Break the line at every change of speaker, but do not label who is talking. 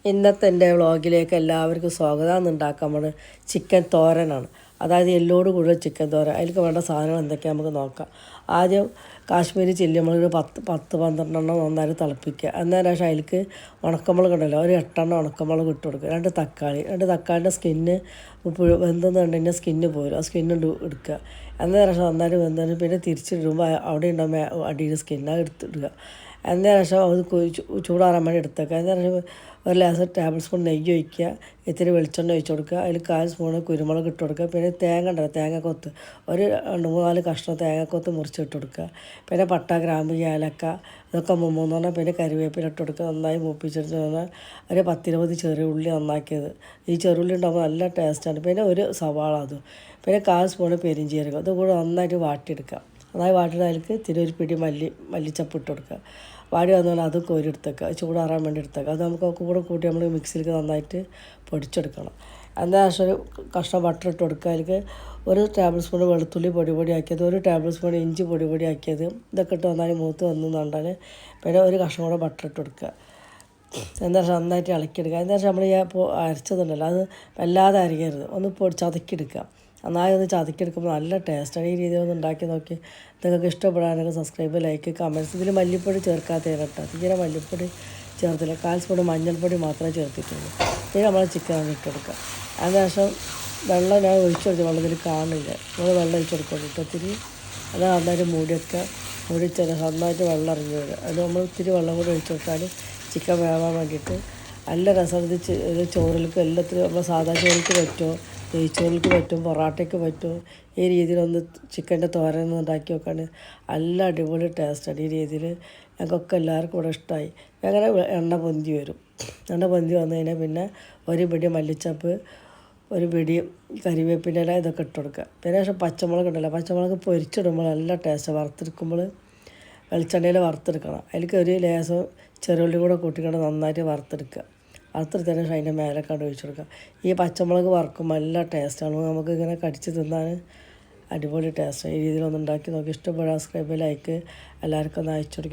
ഇന്നത്തെ എൻ്റെ വ്ളോഗിലേക്ക് എല്ലാവർക്കും സ്വാഗതം. ഉണ്ടാക്കാൻ നമ്മൾ ചിക്കൻ തോരനാണ്, അതായത് എല്ലോട് കൂടുതൽ ചിക്കൻ തോരൻ. അതിലേക്ക് വേണ്ട സാധനങ്ങൾ എന്തൊക്കെയാണ് നമുക്ക് നോക്കാം. ആദ്യം കാശ്മീരി ചില്ലി മുളക് 12 നന്നായി തിളപ്പിക്കുക. അന്നേരം ശേഷം അതിലേക്ക് ഉണക്കമുളക് ഉണ്ടല്ലോ, ഒരു 8 ഉണക്കമുളക് ഇട്ട് കൊടുക്കുക. 2 തക്കാളിൻ്റെ സ്കിന്ന് വെന്തെന്നുണ്ടെങ്കിൽ സ്കിന്ന് പോരും, ആ സ്കിന്ന് എടുക്കുക. അന്നേരം ശേഷം നന്നായിട്ട് വെന്തതിന് പിന്നെ തിരിച്ചിടുമ്പോൾ അവിടെ ഉണ്ടാകുമ്പോൾ അടിയിൽ സ്കിന്ന് എടുത്തിടുക. അന്നേരം ശേഷം അത് ചൂടാറാൻ വേണ്ടി എടുത്തേക്കുക. അന്നേരം ശേഷം ഒരു ലേശം ടേബിൾ സ്പൂൺ നെയ്യ് ഒഴിക്കുക, ഇത്തിരി വെളിച്ചെണ്ണ ഒഴിച്ച് കൊടുക്കുക. അതിൽ 1/4 സ്പൂണ് കുരുമുളക് ഇട്ട് കൊടുക്കുക. പിന്നെ തേങ്ങ ഉണ്ടല്ലോ, തേങ്ങക്കൊത്ത് ഒരു 2-3-4 കഷ്ണം തേങ്ങക്കൊത്ത് മുറിച്ചിട്ട് കൊടുക്കുക. പിന്നെ പട്ട, ഗ്രാമ്പ്, ഏലക്ക ഇതൊക്കെ 3 പിന്നെ കരിവേപ്പില ഇട്ട് കൊടുക്കുക. നന്നായി മൂപ്പിച്ചെടുത്ത് ഒരു 10-20 ചെറിയ ഉള്ളി നന്നാക്കിയത്. ഈ ചെറുള്ളി ഉണ്ടാകുമ്പോൾ നല്ല ടേസ്റ്റാണ്. പിന്നെ ഒരു സവാള അതും, പിന്നെ 1/4 സ്പൂണ് പെരിഞ്ചീരകം. ഇത് കൂടെ നന്നായിട്ട് വാട്ടിയെടുക്കുക. നന്നായി വാട്ടിയിട്ട് അതിലേക്ക് ഇത്തിരി ഒരു പിടി മല്ലിച്ചപ്പ് ഇട്ട് കൊടുക്കുക. വാടി വന്നാൽ അത് കോരി എടുത്തേക്കുക, ചൂടാറാൻ വേണ്ടി എടുത്തേക്കുക. അത് നമുക്ക് കൂടെ കൂട്ടി നമ്മൾ മിക്സിയിലേക്ക് നന്നായിട്ട് പൊടിച്ചെടുക്കണം. അതിൻ്റെ ശേഷം ഒരു കഷ്ണം ബട്ടർ ഇട്ട് കൊടുക്കുക. അതിലേക്ക് 1 ടേബിൾ സ്പൂൺ വെളുത്തുള്ളി പൊടിയാക്കിയത്, 1 ടേബിൾ സ്പൂൺ ഇഞ്ചി പൊടിയാക്കിയത്, ഇതൊക്കെ ഇട്ട് നന്നായി മൂത്ത് വന്നുകൊണ്ടാൽ പിന്നെ ഒരു കഷ്ണം കൂടെ ബട്ടർ ഇട്ട് കൊടുക്കുക. എന്താ വെച്ചാൽ നന്നായിട്ട് ഇളക്കിയെടുക്കുക. എന്താ വെച്ചാൽ നമ്മൾ ഇപ്പോൾ അരച്ചതുണ്ടല്ലോ, അത് വല്ലാതെ അരിയരുത്, ഒന്ന് ചതക്കിയെടുക്കുക. നന്നായി ഒന്ന് ചതക്കിയെടുക്കുമ്പോൾ നല്ല ടേസ്റ്റാണ്. ഈ രീതിയിൽ ഒന്ന് ഉണ്ടാക്കി നോക്കി. നിങ്ങൾക്ക് ഇഷ്ടപ്പെടാനൊക്കെ സബ്സ്ക്രൈബ്, ലൈക്ക്, കമൻറ്റ്സ്. ഇതിൽ മല്ലിപ്പൊടി ചേർക്കാത്തതാണ് കേട്ടോ, തീരെ മല്ലിപ്പൊടി ചേർത്തില്ല. 1/4 സ്പൂൺ മഞ്ഞൾപ്പൊടി മാത്രമേ ചേർത്തിട്ടുള്ളൂ. പിന്നെ നമ്മൾ ചിക്കൻ ഇട്ട് കൊടുക്കുക. അതിനുശേഷം വെള്ളം ഞാൻ ഒഴിച്ചു കൊടുത്തു, വെള്ളത്തിൽ കാണില്ല, നമ്മൾ വെള്ളം ഒഴിച്ചു കൊടുക്കണം കേട്ടോ. ഇത്തിരി അത് നന്നായിട്ട് മൂടിച്ചാൽ നന്നായിട്ട് വെള്ളം ഇറങ്ങി വരും. അത് നമ്മൾ ഇത്തിരി വെള്ളം കൂടി ഒഴിച്ചു കൊടുത്താൽ ചിക്കൻ വേവാൻ വേണ്ടിയിട്ട് നല്ല രസം. ഇത് ചോറിലേക്ക് എല്ലാത്തിനും നമ്മൾ സാധാ ചോറിലേക്ക് പറ്റുമോ, നെയ്ച്ചോറിലേക്ക് പറ്റും, പൊറാട്ടയ്ക്ക് പറ്റും. ഈ രീതിയിലൊന്ന് ചിക്കൻ്റെ തോരൻ ഉണ്ടാക്കി നോക്കാണ്, നല്ല അടിപൊളി ടേസ്റ്റാണ്. ഈ രീതിയിൽ ഞങ്ങൾക്കൊക്കെ എല്ലാവർക്കും ഇവിടെ ഇഷ്ടമായി. അങ്ങനെ എണ്ണ പൊന്തി വരും. എണ്ണ പൊന്തി വന്നു കഴിഞ്ഞാൽ പിന്നെ ഒരു പിടി മല്ലിച്ചപ്പ്, ഒരു പിടി കരിവേപ്പിൻ്റെ ഇല, ഇതൊക്കെ ഇട്ട് കൊടുക്കുക. പിന്നെ ശേഷം പച്ചമുളക് ഉണ്ടല്ലോ, പച്ചമുളക് പൊരിച്ചിടുമ്പോൾ നല്ല ടേസ്റ്റ്. വറുത്തെടുക്കുമ്പോൾ വെളിച്ചെണ്ണയിൽ വറുത്തെടുക്കണം. അതിലേക്ക് ഒരു ലേശം ചെറുള്ളി കൂടെ കൂട്ടിക്കൊണ്ട് നന്നായിട്ട് വറുത്തെടുക്കുക. വറുത്തെടുത്തതിന് ശേഷം അതിൻ്റെ മേലെ കണ്ട് ഒഴിച്ചു കൊടുക്കുക. ഈ പച്ചമുളക് വറുക്കുമ്പോൾ നല്ല ടേസ്റ്റാണ്, നമുക്ക് ഇങ്ങനെ കടിച്ച് തിന്നാൻ അടിപൊളി ടേസ്റ്റാണ്. ഈ രീതിയിലൊന്ന് ഉണ്ടാക്കി നോക്കി. ഇഷ്ടപ്പെടാൻ സബ്സ്ക്രൈബ്, ലൈക്ക് എല്ലാവർക്കും ഒന്ന് അയച്ചു കൊടുക്കുക.